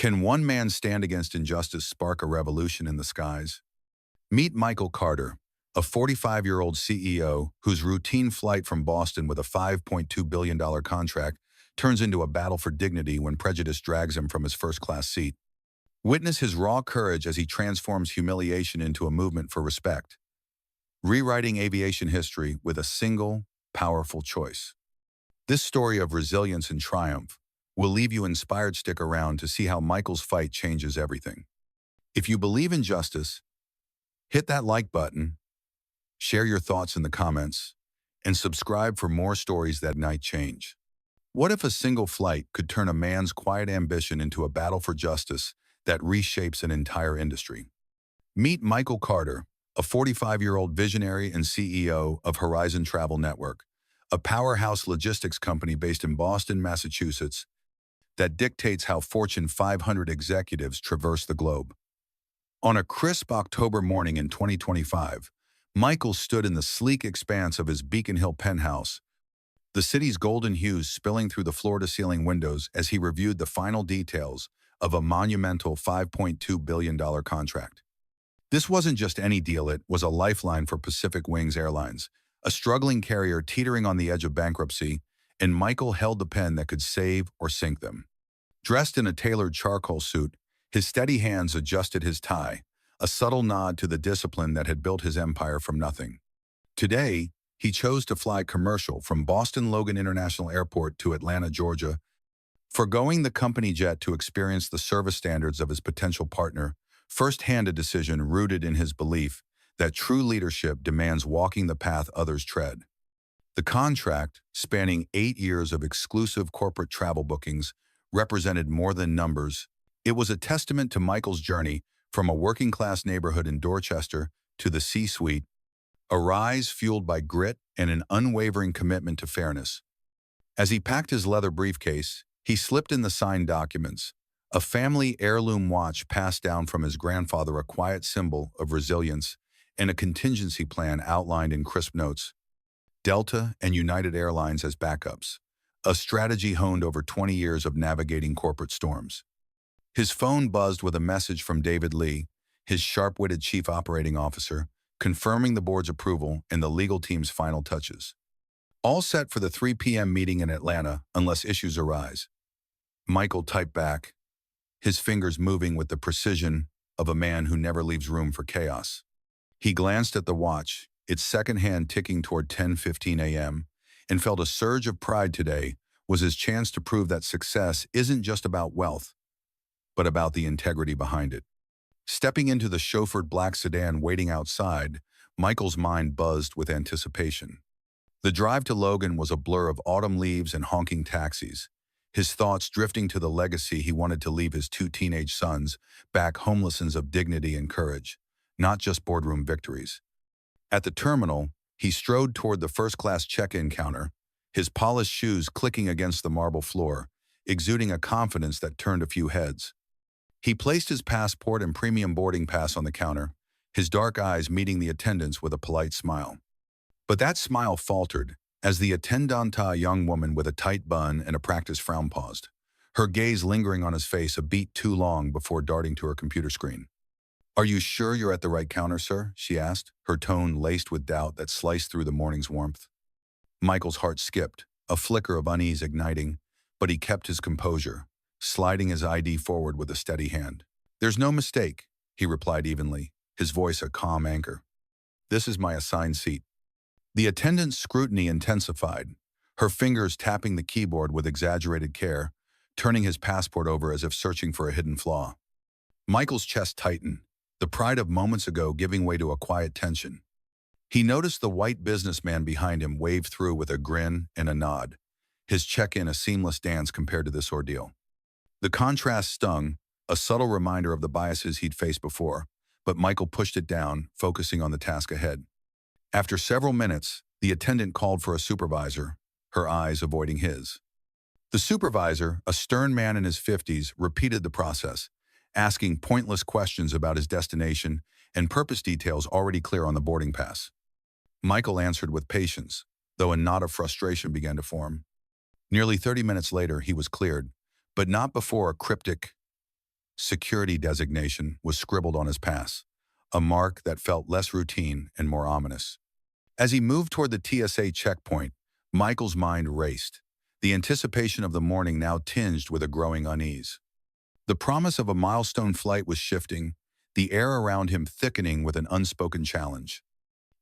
Can one man stand against injustice spark a revolution in the skies? Meet Michael Carter, a 45-year-old CEO whose routine flight from Boston with a $5.2 billion contract turns into a battle for dignity when prejudice drags him from his first-class seat. Witness his raw courage as he transforms humiliation into a movement for respect, rewriting aviation history with a single, powerful choice. This story of resilience and triumph will leave you inspired. Stick around to see how Michael's fight changes everything. If you believe in justice, hit that like button, share your thoughts in the comments, and subscribe for more stories that ignite change. What if a single flight could turn a man's quiet ambition into a battle for justice that reshapes an entire industry? Meet Michael Carter, a 45-year-old visionary and CEO of Horizon Travel Network, a powerhouse logistics company based in Boston, Massachusetts, that dictates how Fortune 500 executives traverse the globe. On a crisp October morning in 2025, Michael stood in the sleek expanse of his Beacon Hill penthouse, the city's golden hues spilling through the floor-to-ceiling windows as he reviewed the final details of a monumental $5.2 billion contract. This wasn't just any deal, it was a lifeline for Pacific Wings Airlines, a struggling carrier teetering on the edge of bankruptcy, and Michael held the pen that could save or sink them. Dressed in a tailored charcoal suit, his steady hands adjusted his tie, a subtle nod to the discipline that had built his empire from nothing. Today, he chose to fly commercial from Boston Logan International Airport to Atlanta, Georgia, forgoing the company jet to experience the service standards of his potential partner, first-hand a decision rooted in his belief that true leadership demands walking the path others tread. The contract, spanning 8 years of exclusive corporate travel bookings, represented more than numbers. It was a testament to Michael's journey from a working-class neighborhood in Dorchester to the C-suite, a rise fueled by grit and an unwavering commitment to fairness. As he packed his leather briefcase, he slipped in the signed documents, a family heirloom watch passed down from his grandfather, a quiet symbol of resilience, and a contingency plan outlined in crisp notes. Delta and United Airlines as backups, a strategy honed over 20 years of navigating corporate storms. His phone buzzed with a message from David Lee, his sharp-witted chief operating officer, confirming the board's approval and the legal team's final touches. All set for the 3 p.m. meeting in Atlanta unless issues arise. Michael typed back, his fingers moving with the precision of a man who never leaves room for chaos. He glanced at the watch, its second hand ticking toward 10:15 a.m., and felt a surge of pride. Today was his chance to prove that success isn't just about wealth, but about the integrity behind it. Stepping into the chauffeured black sedan waiting outside, Michael's mind buzzed with anticipation. The drive to Logan was a blur of autumn leaves and honking taxis, his thoughts drifting to the legacy he wanted to leave his 2 teenage sons, back home lessons of dignity and courage, not just boardroom victories. At the terminal, he strode toward the first-class check-in counter, his polished shoes clicking against the marble floor, exuding a confidence that turned a few heads. He placed his passport and premium boarding pass on the counter, his dark eyes meeting the attendant's with a polite smile. But that smile faltered as the attendant, a young woman with a tight bun and a practiced frown, paused, her gaze lingering on his face a beat too long before darting to her computer screen. "Are you sure you're at the right counter, sir?" she asked, her tone laced with doubt that sliced through the morning's warmth. Michael's heart skipped, a flicker of unease igniting, but he kept his composure, sliding his ID forward with a steady hand. "There's no mistake," he replied evenly, his voice a calm anchor. "This is my assigned seat." The attendant's scrutiny intensified, her fingers tapping the keyboard with exaggerated care, turning his passport over as if searching for a hidden flaw. Michael's chest tightened, the pride of moments ago giving way to a quiet tension. He noticed the white businessman behind him wave through with a grin and a nod, his check-in a seamless dance compared to this ordeal. The contrast stung, a subtle reminder of the biases he'd faced before, but Michael pushed it down, focusing on the task ahead. After several minutes, the attendant called for a supervisor, her eyes avoiding his. The supervisor, a stern man in his 50s, repeated the process, asking pointless questions about his destination and purpose details already clear on the boarding pass. Michael answered with patience, though a knot of frustration began to form. Nearly 30 minutes later, he was cleared, but not before a cryptic, security designation was scribbled on his pass, a mark that felt less routine and more ominous. As he moved toward the TSA checkpoint, Michael's mind raced, the anticipation of the morning now tinged with a growing unease. The promise of a milestone flight was shifting, the air around him thickening with an unspoken challenge.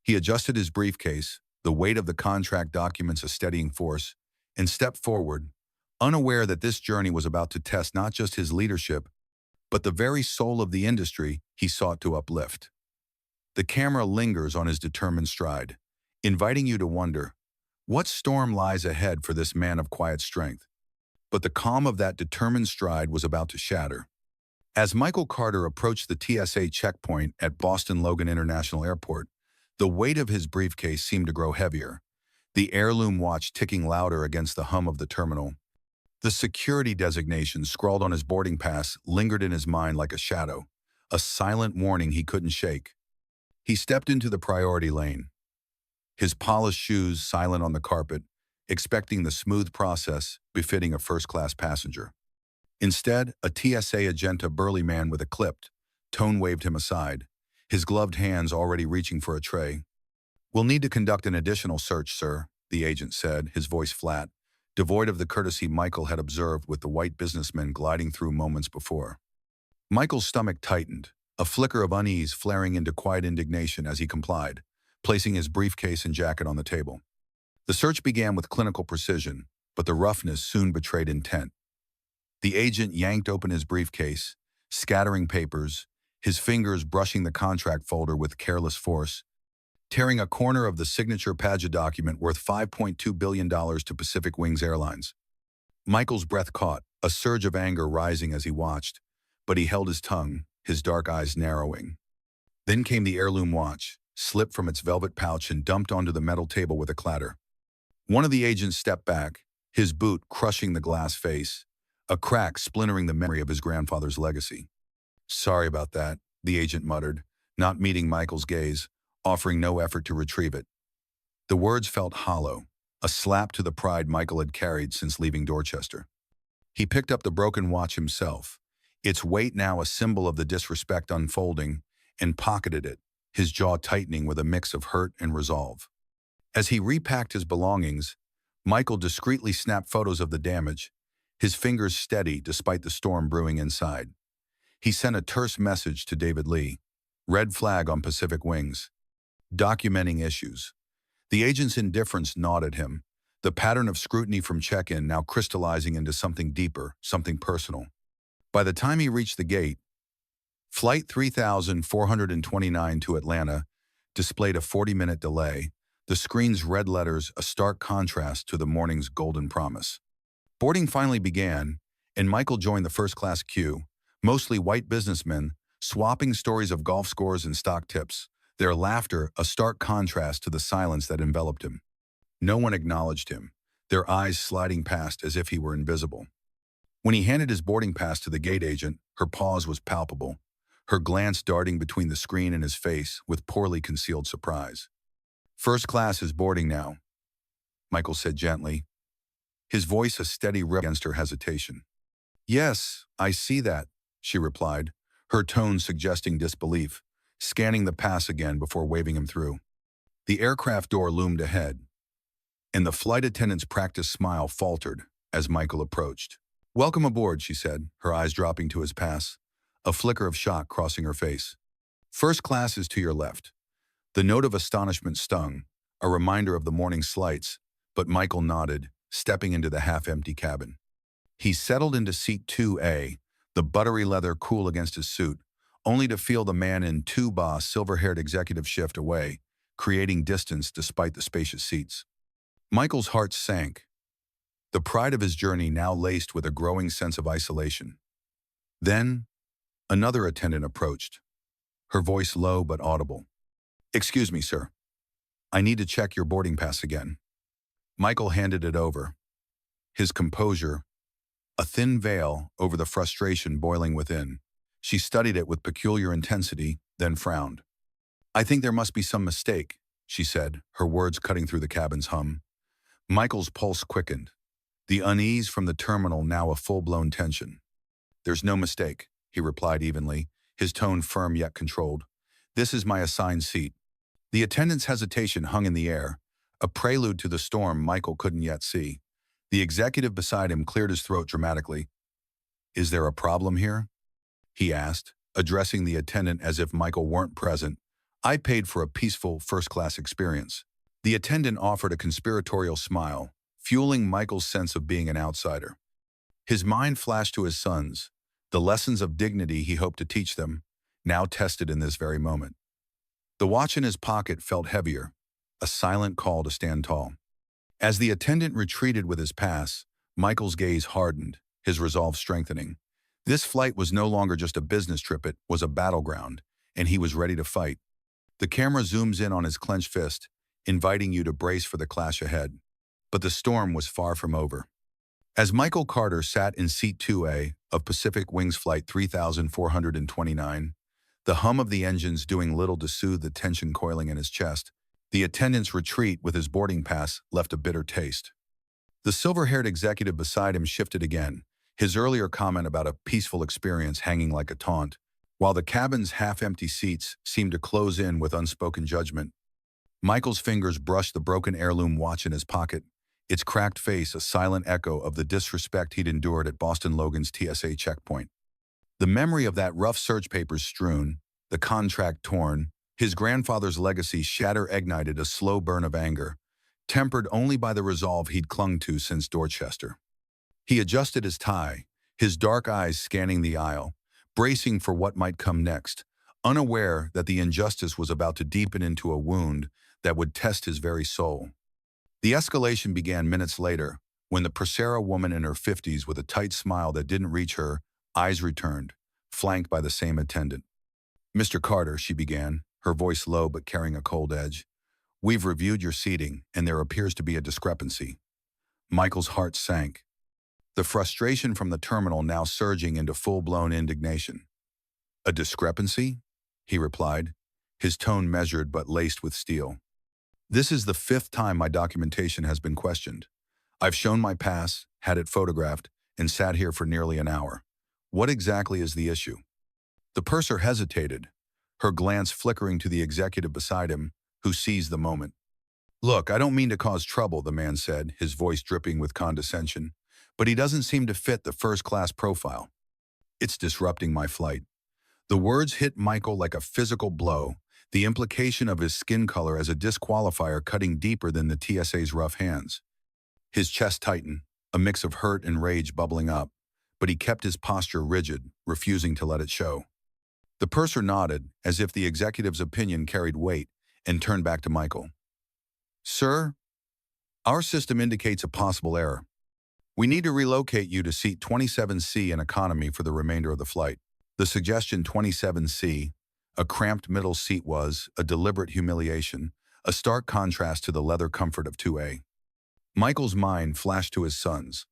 He adjusted his briefcase, the weight of the contract documents a steadying force, and stepped forward, unaware that this journey was about to test not just his leadership, but the very soul of the industry he sought to uplift. The camera lingers on his determined stride, inviting you to wonder, what storm lies ahead for this man of quiet strength? But the calm of that determined stride was about to shatter. As Michael Carter approached the TSA checkpoint at Boston Logan International Airport, the weight of his briefcase seemed to grow heavier, the heirloom watch ticking louder against the hum of the terminal. The security designation scrawled on his boarding pass lingered in his mind like a shadow, a silent warning he couldn't shake. He stepped into the priority lane, his polished shoes silent on the carpet, expecting the smooth process befitting a first-class passenger. Instead, a TSA agent, a burly man with a clipped tone, waved him aside, his gloved hands already reaching for a tray. "We'll need to conduct an additional search, sir," the agent said, his voice flat, devoid of the courtesy Michael had observed with the white businessman gliding through moments before. Michael's stomach tightened, a flicker of unease flaring into quiet indignation as he complied, placing his briefcase and jacket on the table. The search began with clinical precision, but the roughness soon betrayed intent. The agent yanked open his briefcase, scattering papers, his fingers brushing the contract folder with careless force, tearing a corner of the signature page document worth $5.2 billion to Pacific Wings Airlines. Michael's breath caught, a surge of anger rising as he watched, but he held his tongue, his dark eyes narrowing. Then came the heirloom watch, slipped from its velvet pouch and dumped onto the metal table with a clatter. One of the agents stepped back, his boot crushing the glass face, a crack splintering the memory of his grandfather's legacy. "Sorry about that," the agent muttered, not meeting Michael's gaze, offering no effort to retrieve it. The words felt hollow, a slap to the pride Michael had carried since leaving Dorchester. He picked up the broken watch himself, its weight now a symbol of the disrespect unfolding, and pocketed it, his jaw tightening with a mix of hurt and resolve. As he repacked his belongings, Michael discreetly snapped photos of the damage, his fingers steady despite the storm brewing inside. He sent a terse message to David Lee, red flag on Pacific Wings, documenting issues. The agent's indifference gnawed at him, the pattern of scrutiny from check-in now crystallizing into something deeper, something personal. By the time he reached the gate, Flight 3429 to Atlanta displayed a 40-minute delay, the screen's red letters a stark contrast to the morning's golden promise. Boarding finally began, and Michael joined the first-class queue, mostly white businessmen, swapping stories of golf scores and stock tips, their laughter a stark contrast to the silence that enveloped him. No one acknowledged him, their eyes sliding past as if he were invisible. When he handed his boarding pass to the gate agent, her pause was palpable, her glance darting between the screen and his face with poorly concealed surprise. "First class is boarding now," Michael said gently, his voice a steady rip against her hesitation. "Yes, I see that," she replied, her tone suggesting disbelief, scanning the pass again before waving him through. The aircraft door loomed ahead, and the flight attendant's practiced smile faltered as Michael approached. "Welcome aboard," she said, her eyes dropping to his pass, a flicker of shock crossing her face. "First class is to your left." The note of astonishment stung, a reminder of the morning's slights, but Michael nodded, stepping into the half-empty cabin. He settled into seat 2A, the buttery leather cool against his suit, only to feel the man in 2B silver-haired executive shift away, creating distance despite the spacious seats. Michael's heart sank, the pride of his journey now laced with a growing sense of isolation. Then, another attendant approached, her voice low but audible. "Excuse me, sir. I need to check your boarding pass again." Michael handed it over, his composure a thin veil over the frustration boiling within. She studied it with peculiar intensity, then frowned. "I think there must be some mistake," she said, her words cutting through the cabin's hum. Michael's pulse quickened, the unease from the terminal now a full-blown tension. "There's no mistake," he replied evenly, his tone firm yet controlled. "This is my assigned seat." The attendant's hesitation hung in the air, a prelude to the storm Michael couldn't yet see. The executive beside him cleared his throat dramatically. "Is there a problem here?" he asked, addressing the attendant as if Michael weren't present. "I paid for a peaceful, first-class experience." The attendant offered a conspiratorial smile, fueling Michael's sense of being an outsider. His mind flashed to his sons, the lessons of dignity he hoped to teach them, now tested in this very moment. The watch in his pocket felt heavier, a silent call to stand tall. As the attendant retreated with his pass, Michael's gaze hardened, his resolve strengthening. This flight was no longer just a business trip, it was a battleground, and he was ready to fight. The camera zooms in on his clenched fist, inviting you to brace for the clash ahead. But the storm was far from over. As Michael Carter sat in Seat 2A of Pacific Wings Flight 3429, the hum of the engines doing little to soothe the tension coiling in his chest, the attendant's retreat with his boarding pass left a bitter taste. The silver-haired executive beside him shifted again, his earlier comment about a peaceful experience hanging like a taunt, while the cabin's half-empty seats seemed to close in with unspoken judgment. Michael's fingers brushed the broken heirloom watch in his pocket, its cracked face a silent echo of the disrespect he'd endured at Boston Logan's TSA checkpoint. The memory of that rough search papers strewn, the contract torn, his grandfather's legacy ignited a slow burn of anger, tempered only by the resolve he'd clung to since Dorchester. He adjusted his tie, his dark eyes scanning the aisle, bracing for what might come next, unaware that the injustice was about to deepen into a wound that would test his very soul. The escalation began minutes later, when the Procera woman in her 50s with a tight smile that didn't reach her eyes returned, flanked by the same attendant. "Mr. Carter," she began, her voice low but carrying a cold edge, "we've reviewed your seating, and there appears to be a discrepancy." Michael's heart sank, the frustration from the terminal now surging into full-blown indignation. "A discrepancy?" he replied, his tone measured but laced with steel. "This is the 5th time my documentation has been questioned. I've shown my pass, had it photographed, and sat here for nearly an hour. What exactly is the issue?" The purser hesitated, her glance flickering to the executive beside him, who seized the moment. "Look, I don't mean to cause trouble," the man said, his voice dripping with condescension, "but he doesn't seem to fit the first-class profile. It's disrupting my flight." The words hit Michael like a physical blow, the implication of his skin color as a disqualifier cutting deeper than the TSA's rough hands. His chest tightened, a mix of hurt and rage bubbling up, but he kept his posture rigid, refusing to let it show. The purser nodded, as if the executive's opinion carried weight, and turned back to Michael. "Sir, our system indicates a possible error. We need to relocate you to seat 27C in economy for the remainder of the flight." The suggestion 27C, a cramped middle seat, was a deliberate humiliation, a stark contrast to the leather comfort of 2A. Michael's mind flashed to his sons.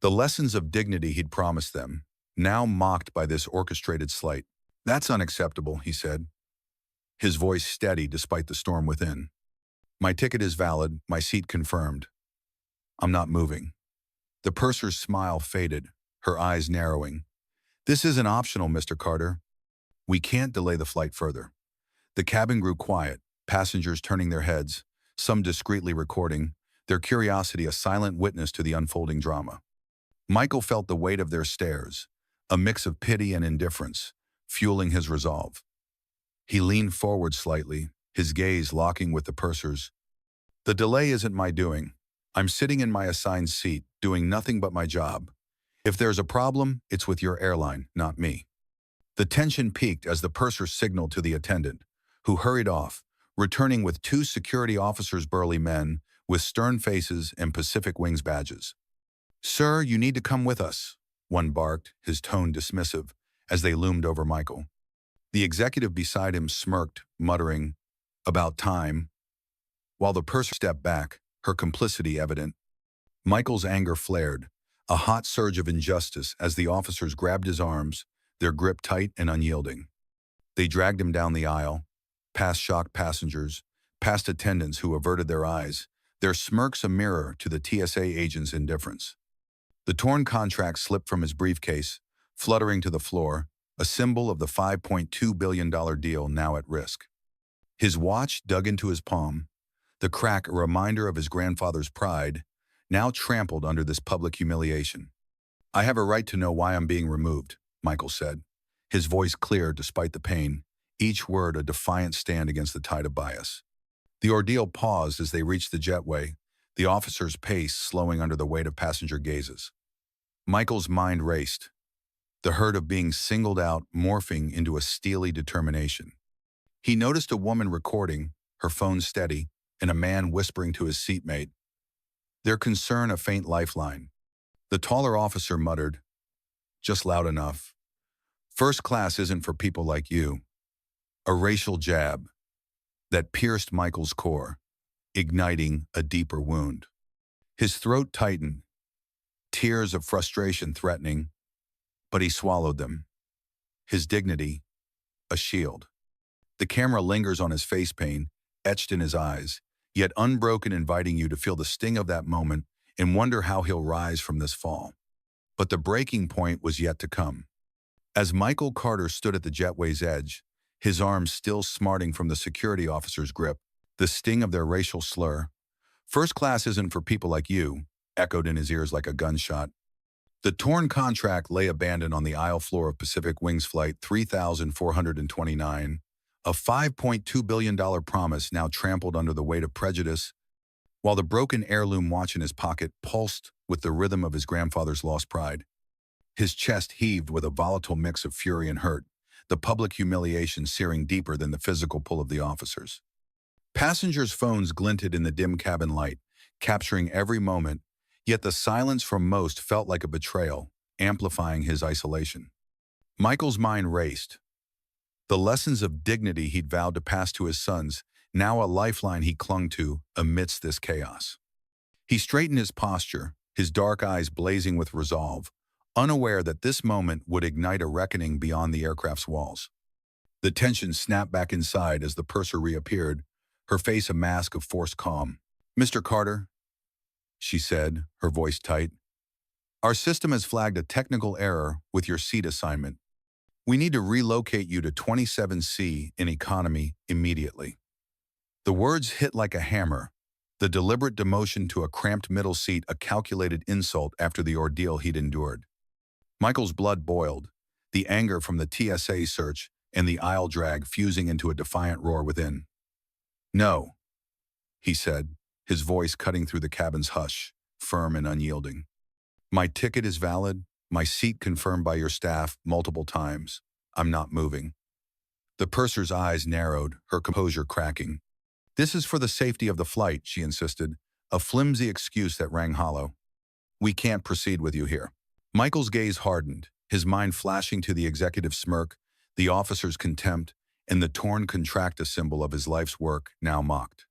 The lessons of dignity he'd promised them, now mocked by this orchestrated slight. "That's unacceptable," he said, his voice steady despite the storm within. "My ticket is valid, my seat confirmed. I'm not moving." The purser's smile faded, her eyes narrowing. "This isn't optional, Mr. Carter. We can't delay the flight further." The cabin grew quiet, passengers turning their heads, some discreetly recording, their curiosity a silent witness to the unfolding drama. Michael felt the weight of their stares, a mix of pity and indifference, fueling his resolve. He leaned forward slightly, his gaze locking with the purser's. "The delay isn't my doing. I'm sitting in my assigned seat, doing nothing but my job. If there's a problem, it's with your airline, not me." The tension peaked as the purser signaled to the attendant, who hurried off, returning with 2 security officers, burly men with stern faces and Pacific Wings badges. "Sir, you need to come with us," one barked, his tone dismissive, as they loomed over Michael. The executive beside him smirked, muttering, "About time," while the purser stepped back, her complicity evident. Michael's anger flared, a hot surge of injustice as the officers grabbed his arms, their grip tight and unyielding. They dragged him down the aisle, past shocked passengers, past attendants who averted their eyes, their smirks a mirror to the TSA agent's indifference. The torn contract slipped from his briefcase, fluttering to the floor, a symbol of the $5.2 billion deal now at risk. His watch dug into his palm, the crack a reminder of his grandfather's pride, now trampled under this public humiliation. "I have a right to know why I'm being removed," Michael said, his voice clear despite the pain, each word a defiant stand against the tide of bias. The ordeal paused as they reached the jetway, the officer's pace slowing under the weight of passenger gazes. Michael's mind raced, the hurt of being singled out morphing into a steely determination. He noticed a woman recording, her phone steady, and a man whispering to his seatmate, their concern a faint lifeline. The taller officer muttered, just loud enough, "First class isn't for people like you." A racial jab that pierced Michael's core, igniting a deeper wound. His throat tightened, tears of frustration threatening, but he swallowed them. His dignity, a shield. The camera lingers on his face pain, etched in his eyes, yet unbroken, inviting you to feel the sting of that moment and wonder how he'll rise from this fall. But the breaking point was yet to come. As Michael Carter stood at the jetway's edge, his arms still smarting from the security officer's grip, the sting of their racial slur, "First class isn't for people like you," echoed in his ears like a gunshot. The torn contract lay abandoned on the aisle floor of Pacific Wings Flight 3429, a $5.2 billion promise now trampled under the weight of prejudice, while the broken heirloom watch in his pocket pulsed with the rhythm of his grandfather's lost pride. His chest heaved with a volatile mix of fury and hurt, the public humiliation searing deeper than the physical pull of the officers. Passengers' phones glinted in the dim cabin light, capturing every moment, yet the silence from most felt like a betrayal, amplifying his isolation. Michael's mind raced. The lessons of dignity he'd vowed to pass to his sons, now a lifeline he clung to amidst this chaos. He straightened his posture, his dark eyes blazing with resolve, unaware that this moment would ignite a reckoning beyond the aircraft's walls. The tension snapped back inside as the purser reappeared, her face a mask of forced calm. "Mr. Carter," she said, her voice tight, "our system has flagged a technical error with your seat assignment. We need to relocate you to 27C in economy immediately." The words hit like a hammer, the deliberate demotion to a cramped middle seat a calculated insult after the ordeal he'd endured. Michael's blood boiled, the anger from the TSA search and the aisle drag fusing into a defiant roar within. "No," he said, his voice cutting through the cabin's hush, firm and unyielding. "My ticket is valid, my seat confirmed by your staff multiple times. I'm not moving." The purser's eyes narrowed, her composure cracking. "This is for the safety of the flight," she insisted, a flimsy excuse that rang hollow. "We can't proceed with you here." Michael's gaze hardened, his mind flashing to the executive's smirk, the officer's contempt, and the torn contracta symbol of his life's work now mocked.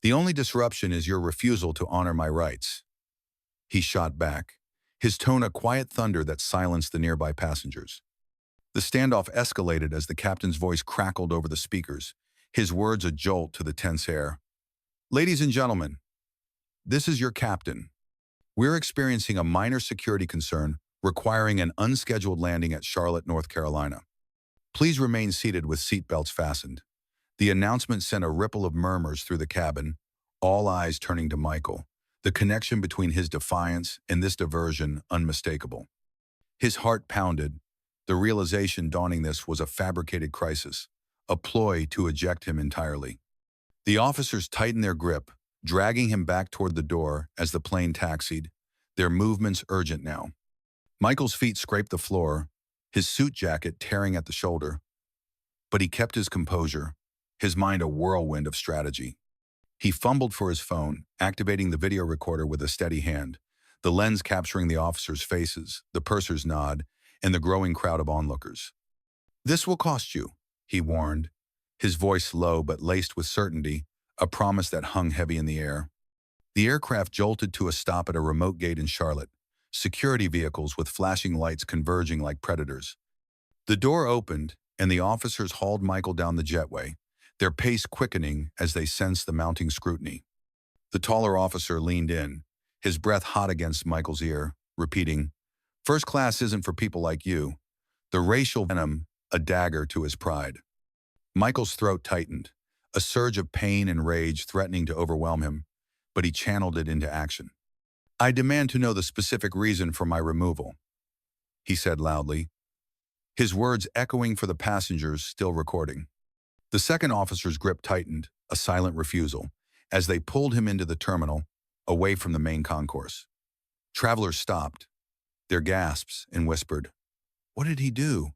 "The only disruption is your refusal to honor my rights." He shot back, his tone a quiet thunder that silenced the nearby passengers. The standoff escalated as the captain's voice crackled over the speakers, his words a jolt to the tense air. "Ladies and gentlemen, this is your captain. We're experiencing a minor security concern requiring an unscheduled landing at Charlotte, North Carolina. Please remain seated with seatbelts fastened." The announcement sent a ripple of murmurs through the cabin, all eyes turning to Michael, the connection between his defiance and this diversion unmistakable. His heart pounded, the realization dawning this was a fabricated crisis, a ploy to eject him entirely. The officers tightened their grip, dragging him back toward the door as the plane taxied, their movements urgent now. Michael's feet scraped the floor, his suit jacket tearing at the shoulder. But he kept his composure, his mind a whirlwind of strategy. He fumbled for his phone, activating the video recorder with a steady hand, the lens capturing the officers' faces, the purser's nod, and the growing crowd of onlookers. "This will cost you," he warned, his voice low but laced with certainty, a promise that hung heavy in the air. The aircraft jolted to a stop at a remote gate in Charlotte, security vehicles with flashing lights converging like predators. The door opened, and the officers hauled Michael down the jetway, their pace quickening as they sensed the mounting scrutiny. The taller officer leaned in, his breath hot against Michael's ear, repeating, "First class isn't for people like you. the racial venom a dagger to his pride. Michael's throat tightened, a surge of pain and rage threatening to overwhelm him, but he channeled it into action. "I demand to know the specific reason for my removal," he said loudly, his words echoing for the passengers still recording. The second officer's grip tightened, a silent refusal, as they pulled him into the terminal, away from the main concourse. Travelers stopped, their gasps, and whispered, "What did he do?"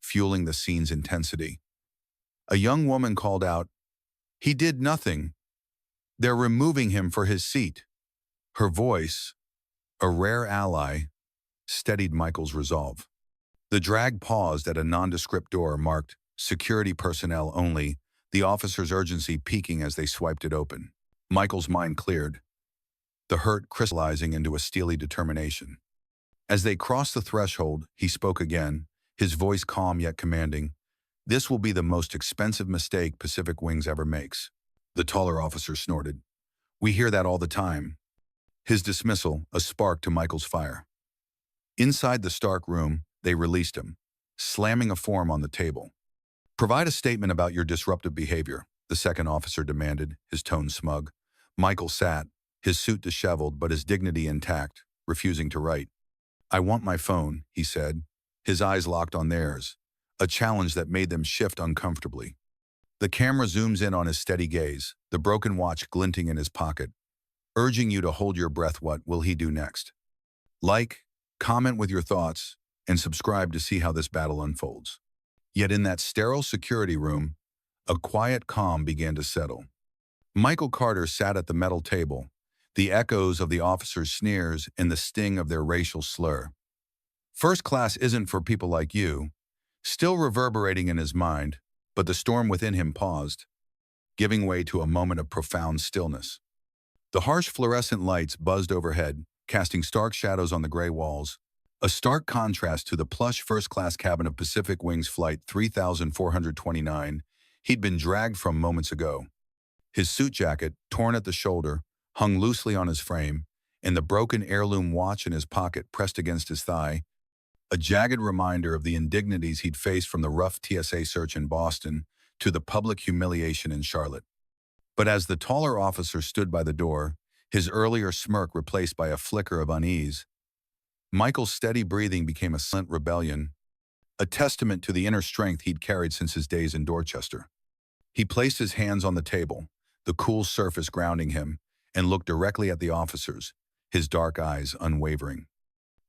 fueling the scene's intensity. A young woman called out, "He did nothing. They're removing him for his seat." Her voice, a rare ally, steadied Michael's resolve. The drag paused at a nondescript door marked "Security Personnel Only," the officer's urgency peaking as they swiped it open. Michael's mind cleared, the hurt crystallizing into a steely determination. As they crossed the threshold, he spoke again, his voice calm yet commanding. "This will be the most expensive mistake Pacific Wings ever makes." The taller officer snorted. "We hear that all the time." His dismissal, a spark to Michael's fire. Inside the Stark room, they released him, slamming a form on the table. "Provide a statement about your disruptive behavior," the second officer demanded, his tone smug. Michael sat, his suit disheveled but his dignity intact, refusing to write. "I want my phone," he said, his eyes locked on theirs, a challenge that made them shift uncomfortably. The camera zooms in on his steady gaze, the broken watch glinting in his pocket, urging you to hold your breath. What will he do next? Like, comment with your thoughts, and subscribe to see how this battle unfolds. Yet in that sterile security room, a quiet calm began to settle. Michael Carter sat at the metal table, the echoes of the officers' sneers and the sting of their racial slur. "First class isn't for people like you," still reverberating in his mind, but the storm within him paused, giving way to a moment of profound stillness. The harsh fluorescent lights buzzed overhead, casting stark shadows on the gray walls, a stark contrast to the plush first-class cabin of Pacific Wings Flight 3429 he'd been dragged from moments ago. His suit jacket, torn at the shoulder, hung loosely on his frame, and the broken heirloom watch in his pocket pressed against his thigh, a jagged reminder of the indignities he'd faced from the rough TSA search in Boston to the public humiliation in Charlotte. But as the taller officer stood by the door, his earlier smirk replaced by a flicker of unease, Michael's steady breathing became a silent rebellion, a testament to the inner strength he'd carried since his days in Dorchester. He placed his hands on the table, the cool surface grounding him, and looked directly at the officers, his dark eyes unwavering.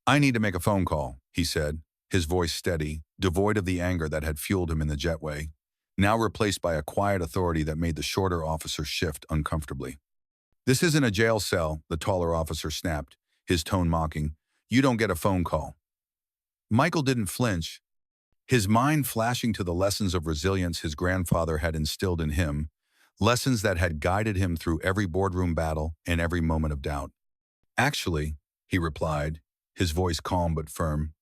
"I need to make a phone call," he said, his voice steady, devoid of the anger that had fueled him in the jetway, now replaced by a quiet authority that made the shorter officer shift uncomfortably. "This isn't a jail cell," the taller officer snapped, his tone mocking. "You don't get a phone call." Michael didn't flinch, his mind flashing to the lessons of resilience his grandfather had instilled in him, lessons that had guided him through every boardroom battle and every moment of doubt. "Actually," he replied, his voice calm but firm,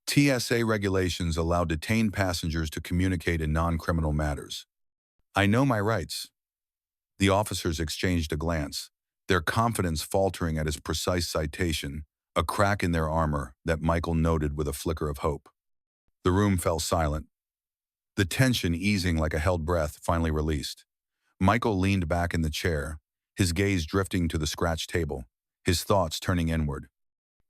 "TSA regulations allow detained passengers to communicate in non-criminal matters. I know my rights." The officers exchanged a glance, their confidence faltering at his precise citation, a crack in their armor that Michael noted with a flicker of hope. The room fell silent, the tension easing like a held breath finally released. Michael leaned back in the chair, his gaze drifting to the scratched table, his thoughts turning inward.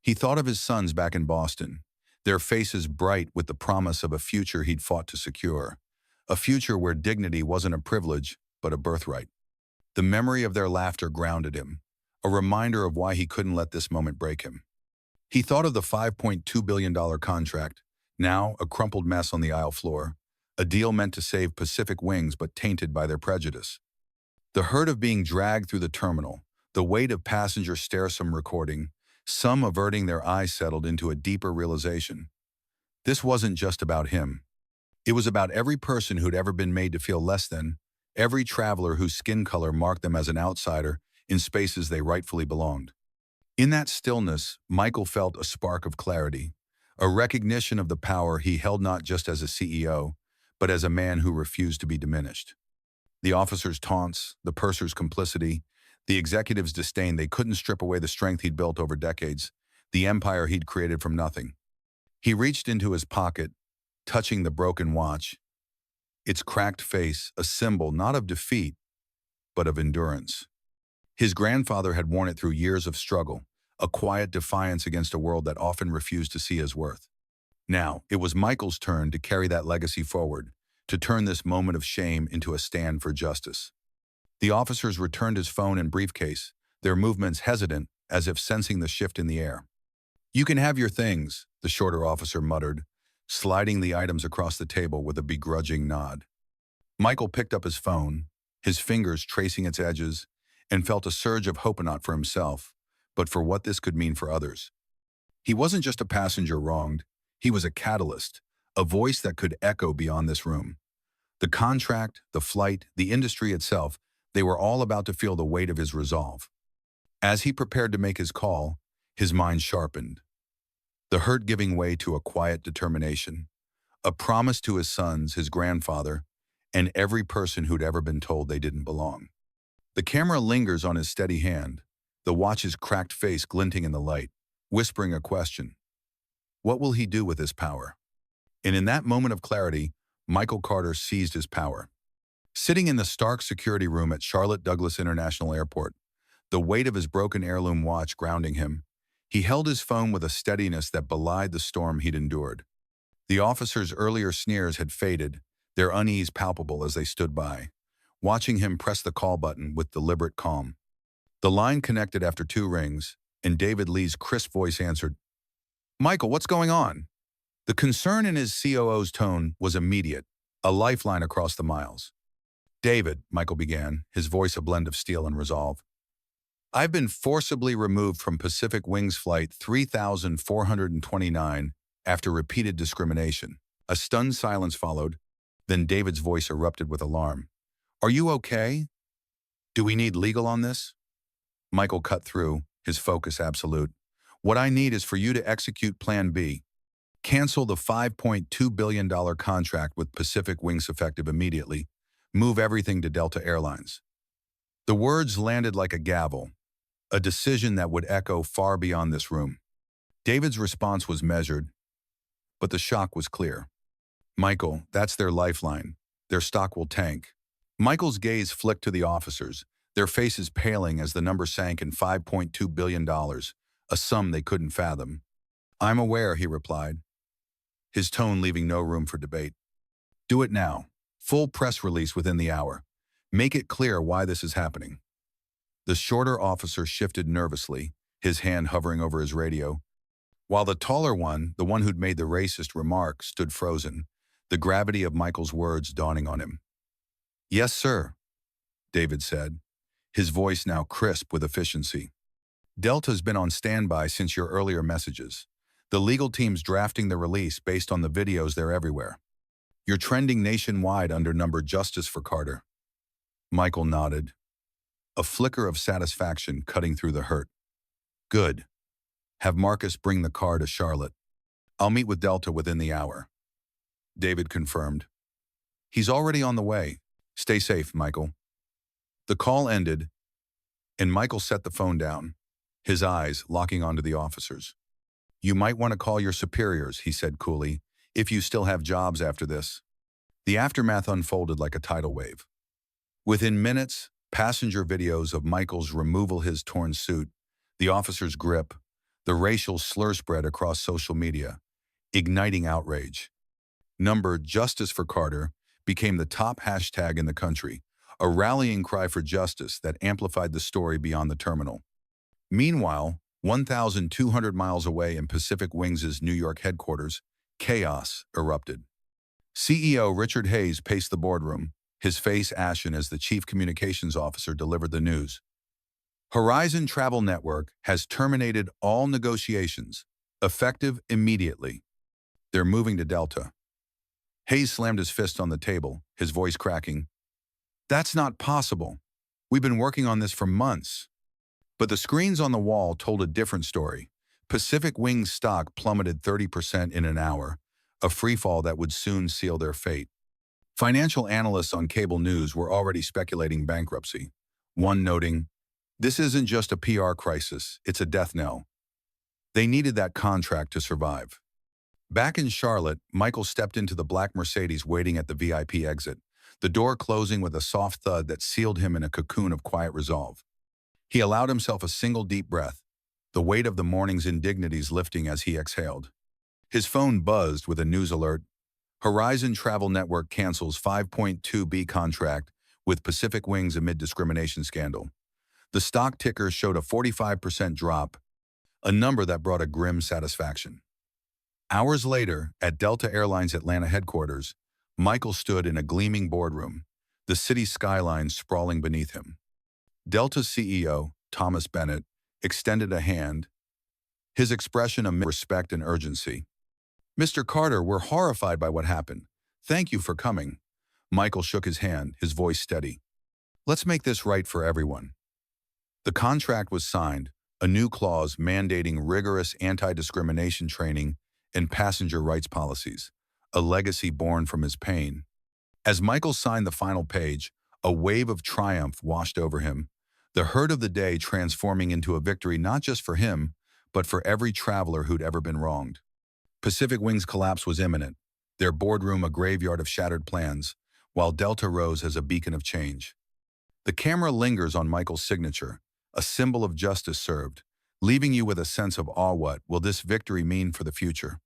He thought of his sons back in Boston, their faces bright with the promise of a future he'd fought to secure, a future where dignity wasn't a privilege, but a birthright. The memory of their laughter grounded him, a reminder of why he couldn't let this moment break him. He thought of the $5.2 billion contract, now a crumpled mess on the aisle floor, a deal meant to save Pacific Wings but tainted by their prejudice. The hurt of being dragged through the terminal, the weight of passenger stare-some recording, some averting their eyes settled into a deeper realization. This wasn't just about him. It was about every person who'd ever been made to feel less than, every traveler whose skin color marked them as an outsider in spaces they rightfully belonged. In that stillness, Michael felt a spark of clarity, a recognition of the power he held not just as a CEO, but as a man who refused to be diminished. The officers' taunts, the purser's complicity, the executive's disdain, they couldn't strip away the strength he'd built over decades, the empire he'd created from nothing. He reached into his pocket, touching the broken watch, its cracked face a symbol not of defeat, but of endurance. His grandfather had worn it through years of struggle, a quiet defiance against a world that often refused to see his worth. Now, it was Michael's turn to carry that legacy forward, to turn this moment of shame into a stand for justice. The officers returned his phone and briefcase, their movements hesitant, as if sensing the shift in the air. "You can have your things," the shorter officer muttered, sliding the items across the table with a begrudging nod. Michael picked up his phone, his fingers tracing its edges, and felt a surge of hope not for himself, but for what this could mean for others. He wasn't just a passenger wronged, he was a catalyst, a voice that could echo beyond this room. The contract, the flight, the industry itself, they were all about to feel the weight of his resolve. As he prepared to make his call, his mind sharpened, the hurt giving way to a quiet determination, a promise to his sons, his grandfather, and every person who'd ever been told they didn't belong. The camera lingers on his steady hand, the watch's cracked face glinting in the light, whispering a question. What will he do with this power? And in that moment of clarity, Michael Carter seized his power. Sitting in the stark security room at Charlotte Douglas International Airport, the weight of his broken heirloom watch grounding him, he held his phone with a steadiness that belied the storm he'd endured. The officers' earlier sneers had faded, their unease palpable as they stood by, watching him press the call button with deliberate calm. The line connected after 2 rings, and David Lee's crisp voice answered, "Michael, what's going on?" The concern in his COO's tone was immediate, a lifeline across the miles. "David," Michael began, his voice a blend of steel and resolve, "I've been forcibly removed from Pacific Wings Flight 3429 after repeated discrimination." A stunned silence followed, then David's voice erupted with alarm. "Are you okay? Do we need legal on this?" Michael cut through, his focus absolute. "What I need is for you to execute Plan B. Cancel the $5.2 billion contract with Pacific Wings effective immediately. Move everything to Delta Airlines." The words landed like a gavel, a decision that would echo far beyond this room. David's response was measured, but the shock was clear. "Michael, that's their lifeline. Their stock will tank." Michael's gaze flicked to the officers, their faces paling as the number sank in $5.2 billion, a sum they couldn't fathom. "I'm aware," he replied, his tone leaving no room for debate. "Do it now. Full press release within the hour. Make it clear why this is happening." The shorter officer shifted nervously, his hand hovering over his radio, while the taller one, the one who'd made the racist remark, stood frozen, the gravity of Michael's words dawning on him. "Yes, sir," David said, his voice now crisp with efficiency. "Delta's been on standby since your earlier messages. The legal team's drafting the release based on the videos. They're everywhere. You're trending nationwide under number Justice for Carter." Michael nodded, a flicker of satisfaction cutting through the hurt. "Good. Have Marcus bring the car to Charlotte. I'll meet with Delta within the hour," David confirmed. "He's already on the way. Stay safe, Michael." The call ended, and Michael set the phone down, his eyes locking onto the officers. "You might want to call your superiors," he said coolly, "if you still have jobs after this." The aftermath unfolded like a tidal wave. Within minutes, passenger videos of Michael's removal, his torn suit, the officer's grip, the racial slur spread across social media, igniting outrage. Number Justice for Carter became the top hashtag in the country, a rallying cry for justice that amplified the story beyond the terminal. Meanwhile, 1,200 miles away in Pacific Wings' New York headquarters, chaos erupted. CEO Richard Hayes paced the boardroom, his face ashen as the chief communications officer delivered the news. "Horizon Travel Network has terminated all negotiations, effective immediately. They're moving to Delta." Hayes slammed his fist on the table, his voice cracking. "That's not possible. We've been working on this for months." But the screens on the wall told a different story. Pacific Wings stock plummeted 30% in an hour, a freefall that would soon seal their fate. Financial analysts on cable news were already speculating bankruptcy, one noting, "This isn't just a PR crisis, it's a death knell." They needed that contract to survive. Back in Charlotte, Michael stepped into the black Mercedes waiting at the VIP exit, the door closing with a soft thud that sealed him in a cocoon of quiet resolve. He allowed himself a single deep breath, the weight of the morning's indignities lifting as he exhaled. His phone buzzed with a news alert. Horizon Travel Network cancels 5.2B contract with Pacific Wings amid discrimination scandal. The stock ticker showed a 45% drop, a number that brought a grim satisfaction. Hours later, at Delta Airlines Atlanta headquarters, Michael stood in a gleaming boardroom, the city skyline sprawling beneath him. Delta's CEO, Thomas Bennett, extended a hand, his expression amid respect and urgency. "Mr. Carter, we're horrified by what happened. Thank you for coming." Michael shook his hand, his voice steady. "Let's make this right for everyone." The contract was signed, a new clause mandating rigorous anti-discrimination training and passenger rights policies, a legacy born from his pain. As Michael signed the final page, a wave of triumph washed over him, the hurt of the day transforming into a victory not just for him, but for every traveler who'd ever been wronged. Pacific Wing's collapse was imminent, their boardroom a graveyard of shattered plans, while Delta rose as a beacon of change. The camera lingers on Michael's signature, a symbol of justice served, leaving you with a sense of awe. What will this victory mean for the future?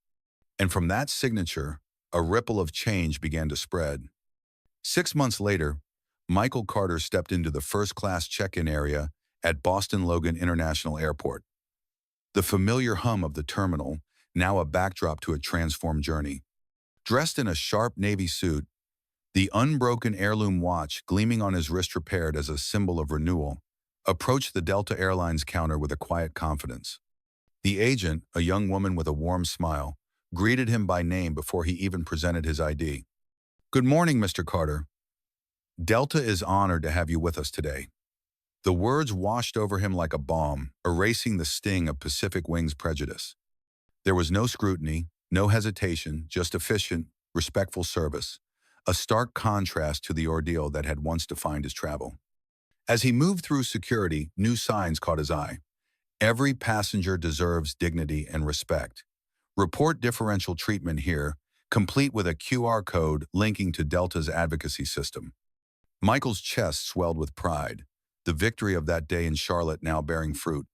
And from that signature, a ripple of change began to spread. 6 months later, Michael Carter stepped into the first-class check-in area at Boston Logan International Airport. The familiar hum of the terminal, now a backdrop to a transformed journey. Dressed in a sharp navy suit, the unbroken heirloom watch gleaming on his wrist repaired as a symbol of renewal, approached the Delta Airlines counter with a quiet confidence. The agent, a young woman with a warm smile, greeted him by name before he even presented his ID. "Good morning, Mr. Carter. Delta is honored to have you with us today." The words washed over him like a balm, erasing the sting of Pacific Wing's prejudice. There was no scrutiny, no hesitation, just efficient, respectful service, a stark contrast to the ordeal that had once defined his travel. As he moved through security, new signs caught his eye. "Every passenger deserves dignity and respect. Report differential treatment here," complete with a QR code linking to Delta's advocacy system. Michael's chest swelled with pride, the victory of that day in Charlotte now bearing fruit.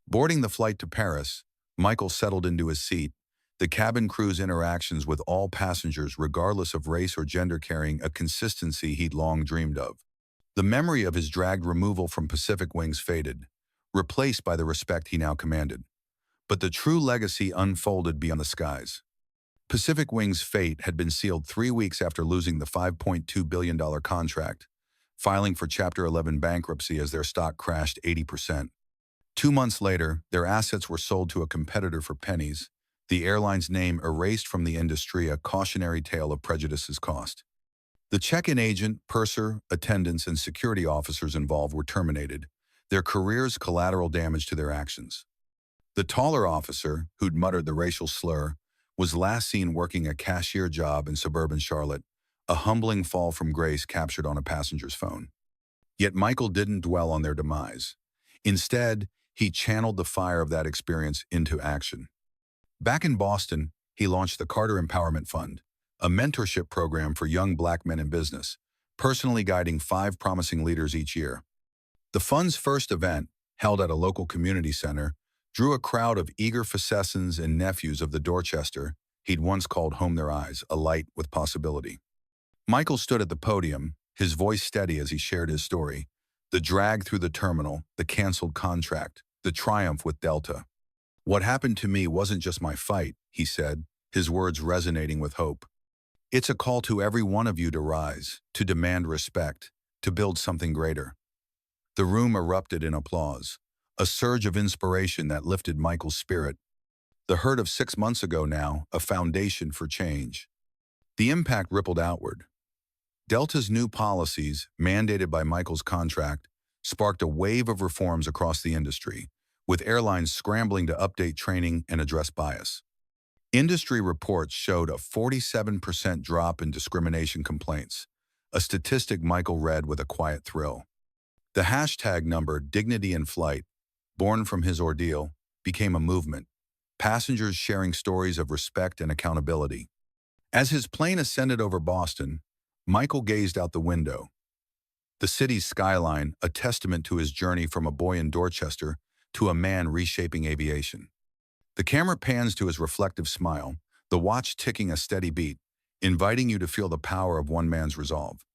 Boarding the flight to Paris, Michael settled into his seat, the cabin crew's interactions with all passengers regardless of race or gender carrying a consistency he'd long dreamed of. The memory of his dragged removal from Pacific Wings faded, replaced by the respect he now commanded. But the true legacy unfolded beyond the skies. Pacific Wings' fate had been sealed 3 weeks after losing the $5.2 billion contract, filing for Chapter 11 bankruptcy as their stock crashed 80%. 2 months later, their assets were sold to a competitor for pennies, the airline's name erased from the industry, a cautionary tale of prejudice's cost. The check-in agent, purser, attendants, and security officers involved were terminated, their careers collateral damage to their actions. The taller officer, who'd muttered the racial slur, was last seen working a cashier job in suburban Charlotte, a humbling fall from grace captured on a passenger's phone. Yet Michael didn't dwell on their demise. Instead, he channeled the fire of that experience into action. Back in Boston, he launched the Carter Empowerment Fund, a mentorship program for young Black men in business, personally guiding 5 promising leaders each year. The fund's first event, held at a local community center, drew a crowd of eager facetons and nephews of the Dorchester he'd once called home, their eyes alight with possibility. Michael stood at the podium, his voice steady as he shared his story, the drag through the terminal, the canceled contract, the triumph with Delta. "What happened to me wasn't just my fight," he said, his words resonating with hope. "It's a call to every one of you to rise, to demand respect, to build something greater." The room erupted in applause, a surge of inspiration that lifted Michael's spirit. The hurt of 6 months ago now, a foundation for change. The impact rippled outward. Delta's new policies, mandated by Michael's contract, sparked a wave of reforms across the industry, with airlines scrambling to update training and address bias. Industry reports showed a 47% drop in discrimination complaints, a statistic Michael read with a quiet thrill. The hashtag number, Dignity in Flight, born from his ordeal, became a movement, passengers sharing stories of respect and accountability. As his plane ascended over Boston, Michael gazed out the window. The city's skyline, a testament to his journey from a boy in Dorchester to a man reshaping aviation. The camera pans to his reflective smile, the watch ticking a steady beat, inviting you to feel the power of one man's resolve.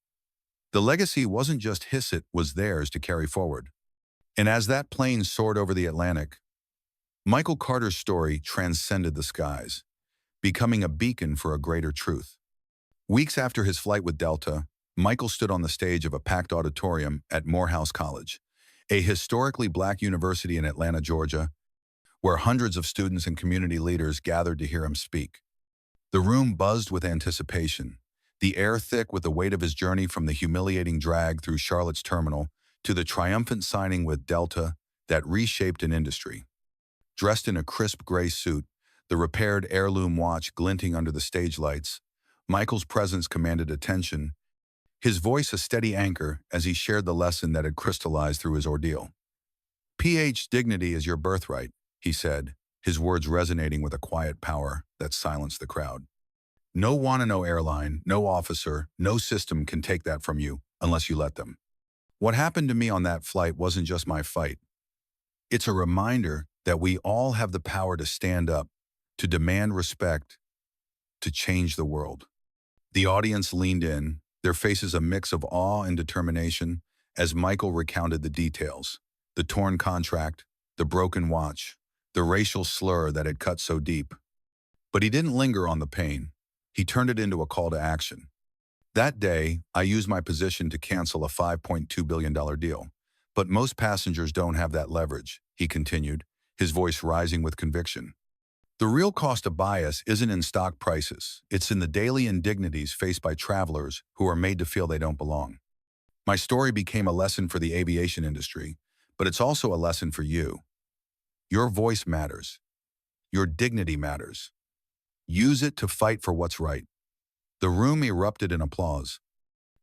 The legacy wasn't just his, it was theirs to carry forward. And as that plane soared over the Atlantic, Michael Carter's story transcended the skies, becoming a beacon for a greater truth. Weeks after his flight with Delta, Michael stood on the stage of a packed auditorium at Morehouse College, a historically black university in Atlanta, Georgia, where hundreds of students and community leaders gathered to hear him speak. The room buzzed with anticipation, the air thick with the weight of his journey from the humiliating drag through Charlotte's terminal to the triumphant signing with Delta that reshaped an industry. Dressed in a crisp gray suit, the repaired heirloom watch glinting under the stage lights, Michael's presence commanded attention, his voice a steady anchor as he shared the lesson that had crystallized through his ordeal. Dignity is your birthright, he said, his words resonating with a quiet power that silenced the crowd. No airline, no officer, no system can take that from you unless you let them. What happened to me on that flight wasn't just my fight. It's a reminder that we all have the power to stand up, to demand respect, to change the world. The audience leaned in, their faces a mix of awe and determination, as Michael recounted the details: the torn contract, the broken watch, the racial slur that had cut so deep. But he didn't linger on the pain. He turned it into a call to action. That day, I used my position to cancel a $5.2 billion deal. But most passengers don't have that leverage, he continued, his voice rising with conviction. The real cost of bias isn't in stock prices. It's in the daily indignities faced by travelers who are made to feel they don't belong. My story became a lesson for the aviation industry, but it's also a lesson for you. Your voice matters. Your dignity matters. Use it to fight for what's right. The room erupted in applause,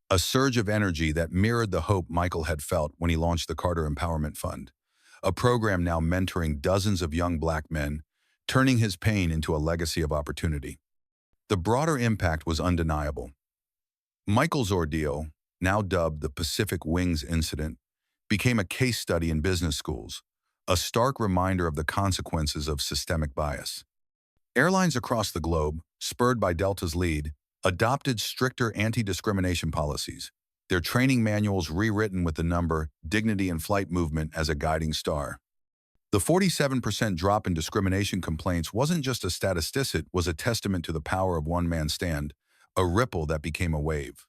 a surge of energy that mirrored the hope Michael had felt when he launched the Carter Empowerment Fund, a program now mentoring dozens of young black men, turning his pain into a legacy of opportunity. The broader impact was undeniable. Michael's ordeal, now dubbed the Pacific Wings Incident, became a case study in business schools, a stark reminder of the consequences of systemic bias. Airlines across the globe, spurred by Delta's lead, adopted stricter anti-discrimination policies, their training manuals rewritten with the number dignity in flight movement as a guiding star. The 47% drop in discrimination complaints wasn't just a statistic, it was a testament to the power of one man's stand, a ripple that became a wave.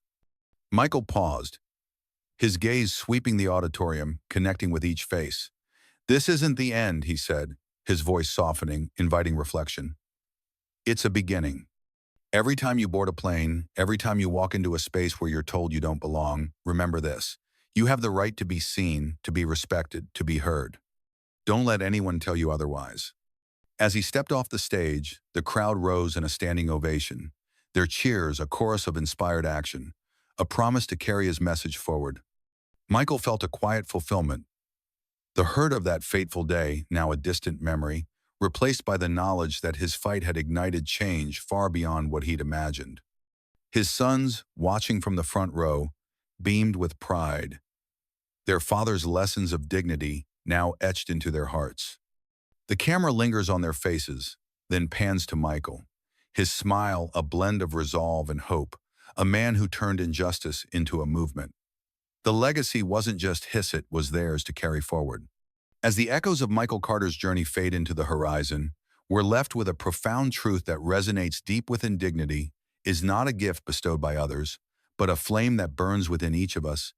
Michael paused, his gaze sweeping the auditorium, connecting with each face. "This isn't the end," he said, his voice softening, inviting reflection. "It's a beginning. Every time you board a plane, every time you walk into a space where you're told you don't belong, remember this: you have the right to be seen, to be respected, to be heard. Don't let anyone tell you otherwise." As he stepped off the stage, the crowd rose in a standing ovation, their cheers a chorus of inspired action, a promise to carry his message forward. Michael felt a quiet fulfillment. The hurt of that fateful day, now a distant memory, replaced by the knowledge that his fight had ignited change far beyond what he'd imagined. His sons, watching from the front row, beamed with pride, their father's lessons of dignity now etched into their hearts. The camera lingers on their faces, then pans to Michael, his smile a blend of resolve and hope, a man who turned injustice into a movement. The legacy wasn't just his, it was theirs to carry forward. As the echoes of Michael Carter's journey fade into the horizon, we're left with a profound truth that resonates deep within: dignity is not a gift bestowed by others, but a flame that burns within each of us,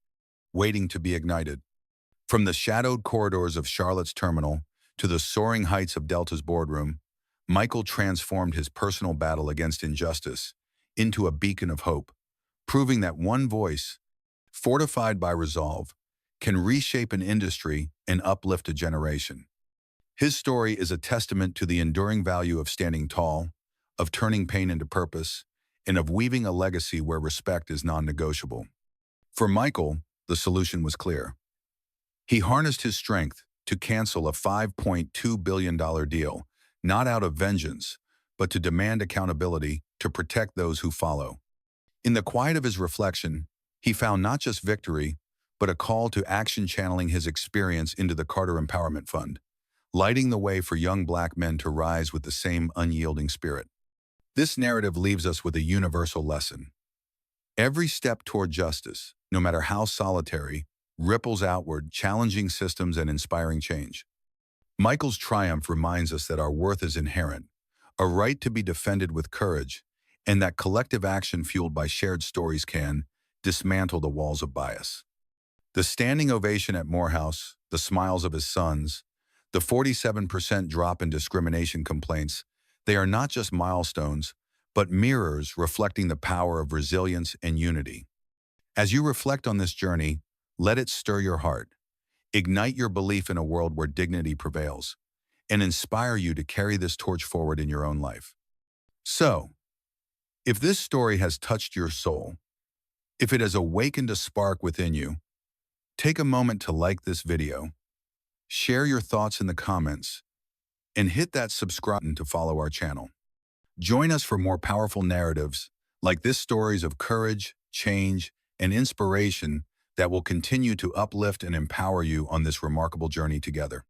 waiting to be ignited. From the shadowed corridors of Charlotte's terminal to the soaring heights of Delta's boardroom, Michael transformed his personal battle against injustice into a beacon of hope, proving that one voice, fortified by resolve, can reshape an industry and uplift a generation. His story is a testament to the enduring value of standing tall, of turning pain into purpose, and of weaving a legacy where respect is non-negotiable. For Michael, the solution was clear. He harnessed his strength to cancel a $5.2 billion deal, not out of vengeance, but to demand accountability to protect those who follow. In the quiet of his reflection, he found not just victory, but a call to action channeling his experience into the Carter Empowerment Fund, lighting the way for young Black men to rise with the same unyielding spirit. This narrative leaves us with a universal lesson. Every step toward justice, no matter how solitary, ripples outward, challenging systems and inspiring change. Michael's triumph reminds us that our worth is inherent, a right to be defended with courage, and that collective action fueled by shared stories can dismantle the walls of bias. The standing ovation at Morehouse, the smiles of his sons, the 47% drop in discrimination complaints, they are not just milestones, but mirrors reflecting the power of resilience and unity. As you reflect on this journey, let it stir your heart, ignite your belief in a world where dignity prevails, and inspire you to carry this torch forward in your own life. So, if this story has touched your soul, if it has awakened a spark within you, take a moment to like this video, share your thoughts in the comments, and hit that subscribe button to follow our channel. Join us for more powerful narratives like this, stories of courage, change, and inspiration that will continue to uplift and empower you on this remarkable journey together.